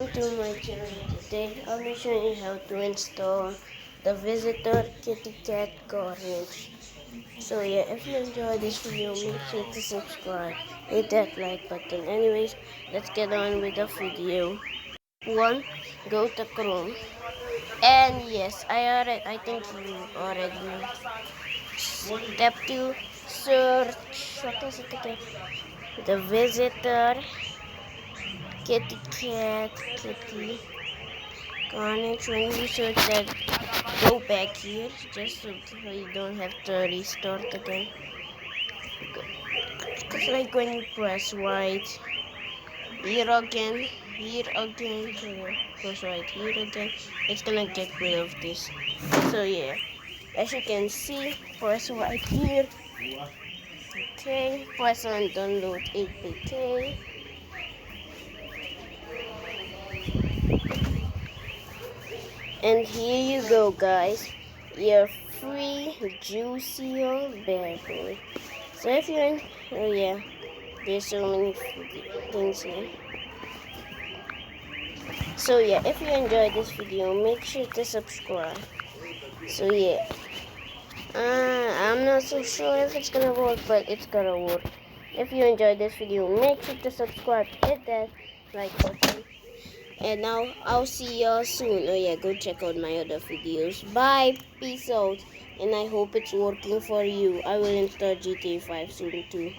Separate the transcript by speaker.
Speaker 1: To my channel. Today I'll be showing you how to install the visitor kitty cat carnage. So yeah, if you enjoyed this video, make sure to subscribe, hit that like button. Anyways, let's get on with the video. 1. Go to Chrome. And yes, I think you already know. Step 2, search, what is it again? The visitor kitty cat kitty carnage. When you search that, go back here just so you don't have to restart again. Because like when you press right here again, here, press right here again, it's gonna get rid of this. So yeah, as you can see, press right here. Okay, press on download APK. And here you go, guys. Your free juicy berry. So if you're in, oh yeah, there's so many things here. So yeah, if you enjoyed this video, make sure to subscribe. So yeah, I'm not so sure if it's gonna work, but it's gonna work. If you enjoyed this video, make sure to subscribe, hit that like button. And now I'll see y'all soon. Oh yeah, go check out my other videos. Bye, peace out, and I hope it's working for you. I will install GTA 5 soon too.